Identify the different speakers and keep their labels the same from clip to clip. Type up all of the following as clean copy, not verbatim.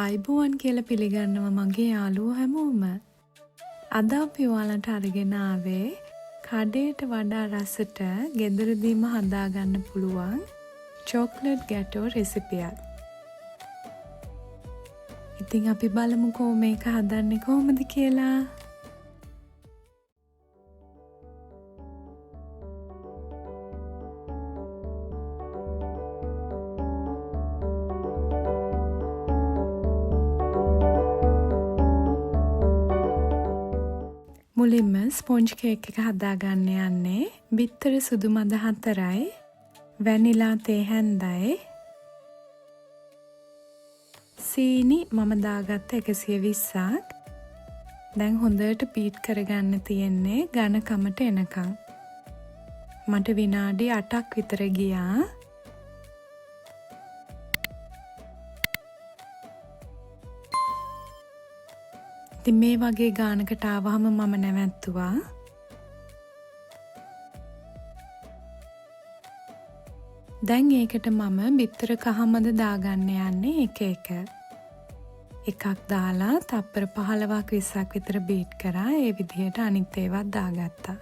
Speaker 1: ආයිබෝවන් කියලා පිළිගන්නවා මගේ යාළුවෝ හැමෝම. අද අපි ඔයාලට අරගෙන ආවේ කඩේට වඩා රසට ගෙදරදීම හදාගන්න පුළුවන් චොක්ලට් ගැටෝ රෙසිපියක්. ඉතින් අපි බලමුකෝ මේක හදන්නේ කොහොමද කියලා. මුලින්ම ස්පොන්ජ් කේක් එක හදාගන්න යන්නේ බිත්තර සුදු මද 4යි වැනිලා තේ හැන්දයි සීනි මම දාගත්ත 120ක්. දැන් හොඳට බීට් කරගන්න තියෙන්නේ ඝනකමට එනකම්. මට විනාඩි 8ක් විතර ගියා. ඉතින් මේ වගේ ගානකට ආවහම මම නැවැත්තුවා. දැන් ඒකට මම බිත්තර කහමද දාගන්න යන්නේ එක. එකක් දාලා තප්පර 15ක් 20ක් විතර බීට් කරා. ඒ විදිහට අනිත් ඒවත් දාගත්තා.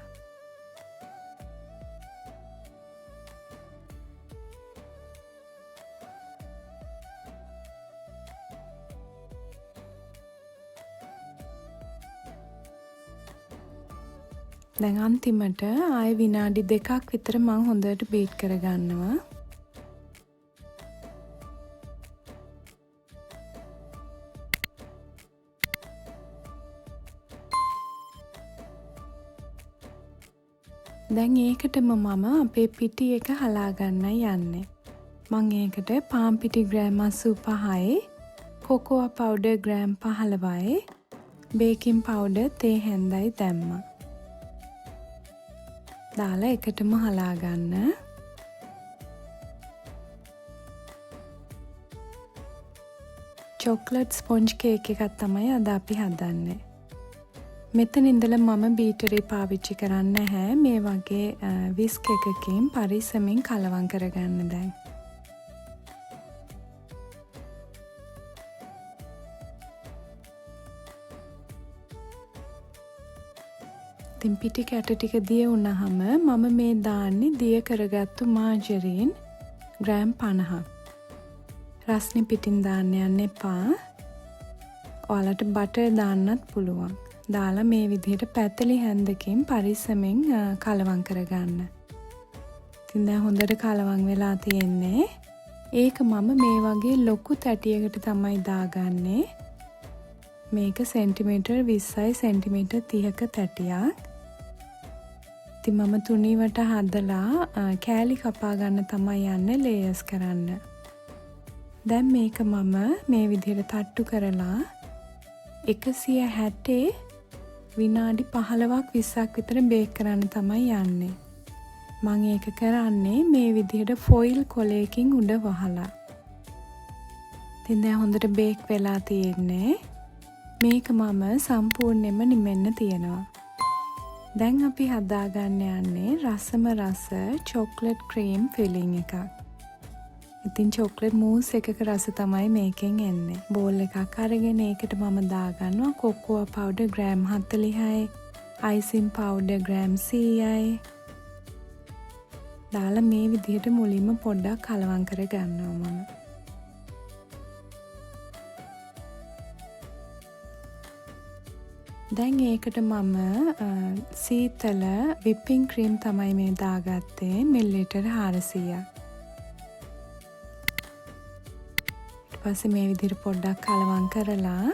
Speaker 1: දැන් අන්තිමට ආයෙ විනාඩි 2ක් විතර මම හොඳට බීට් කරගන්නවා. දැන් ඒකටම මම අපේ පිටි එක හලා ගන්නයි යන්නේ. මම ඒකට පාන් පිටි ග්‍රෑම් 85යි, කොකෝා පවුඩර් ග්‍රෑම් 15යි, බේකින් පවුඩර් තේ හැන්දයි දැම්මා. දාලා එකටම හලා ගන්න. චොක්ලට් ස්පොන්ජ් කේක් එකක් තමයි අද අපි හදන්නේ. මෙතන ඉඳලා මම බීටරේ පාවිච්චි කරන්නේ නැහැ. මේ වගේ විස්ක් එකකින් පරිස්සමින් කලවම් කරගන්න දැන්. ඉතින් පිටි කැට ටික දිය වුණාම මම මේ දාන්නේ දිය කරගත්තු මාජරින් ග්‍රෑම් 50ක්. රස්නේ පිටින් දාන්න යන්න එපා. ඔයාලට බටර් දාන්නත් පුළුවන්. දාලා මේ විදිහට පැතලි හැන්දකින් පරිස්සමෙන් කලවම් කරගන්න. ඉතින් දැන් හොඳට කලවම් වෙලා තියෙන්නේ. ඒක මම මේ වගේ ලොකු තැටියකට තමයි දාගන්නේ. මේක සෙන්ටිමීටර් 20යි සෙන්ටිමීටර් 30ක තැටියක්. ඉතින් මම තුනීවට හදලා කෑලි කපා ගන්න තමයි යන්නේ ලේයර්ස් කරන්න. දැන් මේක මම මේ විදිහට තට්ටු කරලා 160 විනාඩි 15ක් 20ක් විතර බේක් කරන්න තමයි යන්නේ. මම ඒක කරන්නේ මේ විදිහට ෆොයිල් කොලයකින් උඩ වහලා. ඉතින් දැන් හොඳට බේක් වෙලා තියෙන්නේ. මේක මම සම්පූර්ණයෙන්ම නිමෙන්න තියනවා. දැන් අපි හදාගන්න යන්නේ රසම රස චොක්ලට් ක්‍රීම් ෆිලිං එකක්. ඉතින් චොක්ලට් මූස් එකක රස තමයි මේකෙන් එන්නේ. බෝල් එකක් අරගෙන ඒකට මම දාගන්නවා කොකෝා පවුඩර් ග්‍රෑම් 40යි, අයිසින් පවුඩර් ග්‍රෑම් 100යි. දාලා මේ විදිහට මුලින්ම පොඩ්ඩක් කලවම් කරගන්නවා මම. දැන් ඒකට මම සීතල විපින් ක්‍රීම් තමයි මේ දාගත්තේ මිලිලිටර් 400ක්. ඊට පස්සේ මේ විදිහට පොඩ්ඩක් කලවම් කරලා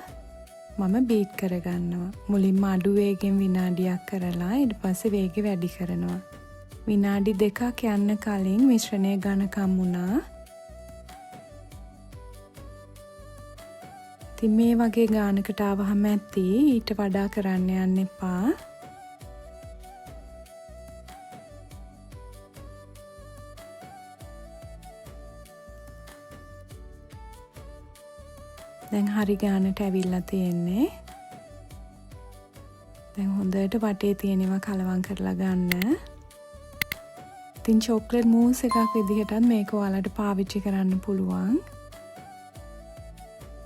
Speaker 1: මම බීට් කරගන්නවා. මුලින්ම අඩු වේගෙන් විනාඩියක් කරලා ඊට පස්සේ වේගය වැඩි කරනවා. විනාඩි 2ක් යන්න කලින් මිශ්‍රණය ඝනකම් වුණා. ඉතින් මේ වගේ ගානකට ආවහම ඇති ඊට වඩා කරන්න යන්න එපා. දැන් හරි ගානට ඇවිල්ලා තියෙන්නේ. දැන් හොඳට වටේ තියෙනවා කලවම් කරලා ගන්න. ඉතින් චොක්ලට් මූස් එකක් විදිහටත් මේක ඔයාලට පාවිච්චි කරන්න පුළුවන්.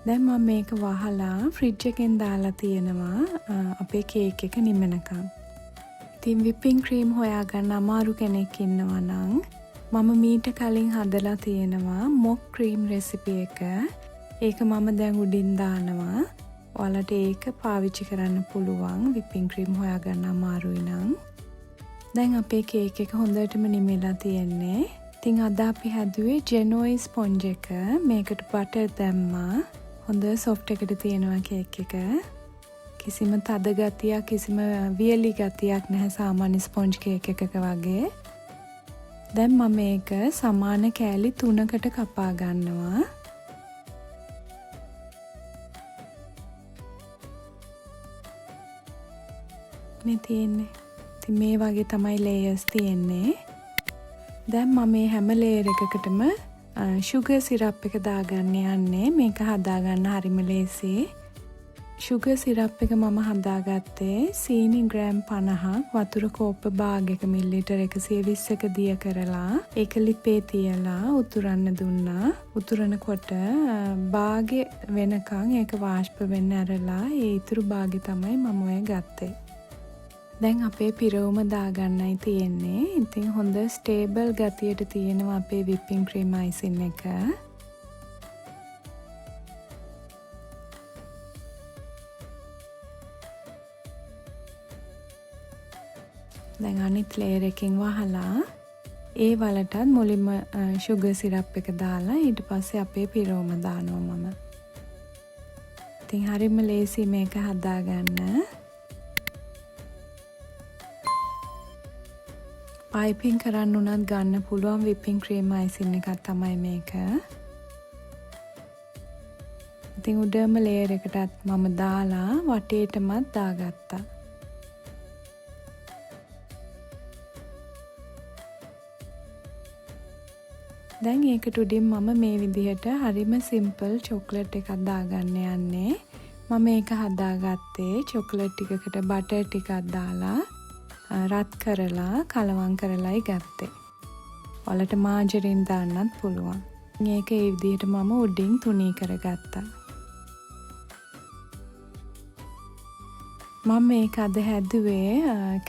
Speaker 1: දැන් මම මේක වහලා ෆ්‍රිජ් එකෙන් දාලා තියෙනවා අපේ කේක් එක නිමනකම්. ඉතින් විපින් ක්‍රීම් හොයාගන්න අමාරු කෙනෙක් ඉන්නවා නම් මම මීට කලින් හදලා තියෙනවා මොක් ක්‍රීම් රෙසිපි එක. ඒක මම දැන් උඩින් දානවා. ඔයාලට ඒක පාවිච්චි කරන්න පුළුවන් විපින් ක්‍රීම් හොයාගන්න අමාරුයි නම්. දැන් අපේ කේක් එක හොඳටම නිමිලා තියෙන්නේ. ඉතින් අද අපි හැදුවේ ජෙනෝයි ස්පොන්ජ් එක. මේකට බටර් දැම්මා. හොඳ සොෆ්ට් එකට තියෙනවා කේක් එක. කිසිම තද ගතියක් කිසිම වියලි ගතියක් නැහැ සාමාන්‍ය ස්පොන්ජ් කේක් එකක වගේ. දැන් මම මේක සමාන කෑලි 3කට කපා ගන්නවා. මේ තියෙන්නේ. ඉතින් මේ වගේ තමයි ලේයර්ස් තියෙන්නේ. දැන් මම මේ හැම ලේයර් එකකටම sugar syrup එක දාගන්න යන්නේ. මේක හදාගන්න හරිම ලේසි. sugar syrup එක මම හදාගත්තේ සීනි ග්‍රෑම් 50ක් වතුර කෝප්ප භාගයක මිලිලීටර් 120ක දිය කරලා ඒක ලිපේ තියලා උතුරන්න දුන්නා. උතුරනකොට භාගෙ වෙනකන් ඒක වාෂ්ප වෙන්න ඇරලා ඒ ඉතුරු භාගෙ තමයි මම ඔය ගත්තේ. දැන් අපේ පිරවුම දාගන්නයි තියෙන්නේ. ඉතින් හොඳ ස්ටේබල් ගතියට තියෙනවා අපේ විපින් ක්‍රීම් අයිසින් එක. දැන් අනිත් ලේයර් එකකින් වහලා ඒ වලටත් මුලින්ම sugar syrup එක දාලා ඊට පස්සේ අපේ පිරවුම දානවා මම. ඉතින් හරිම ලේසි මේක හදාගන්න. පයිපින් කරන්න උනත් ගන්න පුළුවන් විපින් ක්‍රීම් අයිසින් එකක් තමයි මේක. ඉතින් උඩම ලේයර් එකටත් මම දාලා වටේටමත් දාගත්තා. දැන් ඒකට උඩින් මම මේ විදිහට හරිම සිම්පල් චොක්ලට් එකක් දාගන්න යන්නේ. මම මේක හදාගත්තේ චොක්ලට් ටිකකට බටර් ටිකක් දාලා රත් කරලා කලවම් කරලායි ගත්තේ. ඔයාලට මාජරින් දාන්නත් පුළුවන්. මේක ඒ විදිහට මම උඩින් තුනී කරගත්තා. මම මේක අද හැදුවේ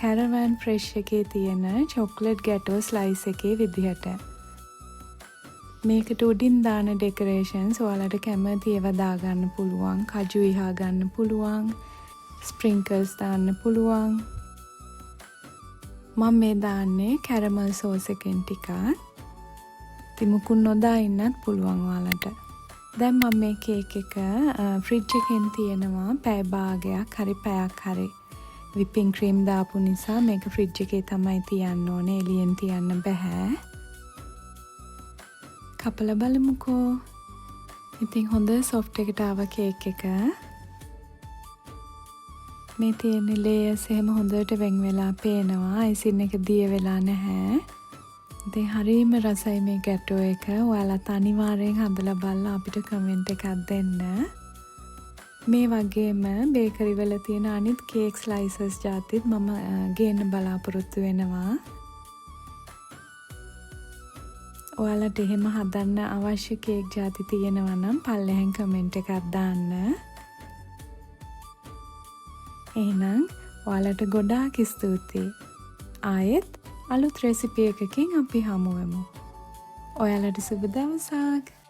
Speaker 1: කැරවන් ෆ්‍රෙෂ් එකේ තියෙන චොක්ලට් ගැටෝ ස්ලයිස් එකේ විදිහට. මේකට උඩින් දාන ඩෙකොරේෂන්ස් ඔයාලට කැමති ඒවා දාගන්න පුළුවන්. කජු ඉහා ගන්න පුළුවන්. ස්ප්‍රින්කල්ස් දාන්න පුළුවන්. මම මේ දාන්නේ කැරමල් සෝස් එකෙන් ටිකක්. ඉතින් මුකුත් නොදා ඉන්නත් පුළුවන් ඔයාලට. දැන් මම මේ කේක් එක ෆ්‍රිජ් එකෙන් තියනවා පැය භාගයක් හරි පැයක් හරි. විපින් ක්‍රීම් දාපු නිසා මේක ෆ්‍රිජ් එකේ තමයි තියන්න ඕනේ. එළියෙන් තියන්න බෑ. කපලා බලමුකෝ. ඉතින් හොඳ සොෆ්ට් එකට ආව කේක් එක. මේ තියෙන ලේයර්ස් එහෙම හොඳට වෙන් වෙලා පේනවා. අයිසින් එක දිය වෙලා නැහැ. ඉතින් හරිම රසයි මේ ගැටෝ එක. ඔයාලත් අනිවාර්යෙන් හදලා බලලා අපිට කමෙන්ට් එකක් දෙන්න. මේ වගේම බේකරි වල තියෙන අනිත් කේක් ස්ලයිසස් ජාතිත් මම ගේන්න බලාපොරොත්තු වෙනවා. ඔයාලට එහෙම හදන්න අවශ්‍ය කේක් ජාති තියෙනවා නම් පල්ලෙහෙන් කමෙන්ට් එකක් දාන්න. එහෙනම් ඔයාලට ගොඩාක් ස්තුතියි. ආයෙත් අලුත් රෙසිපි එකකින් අපි හමු වෙමු. ඔයාලට සුබ දවසක්.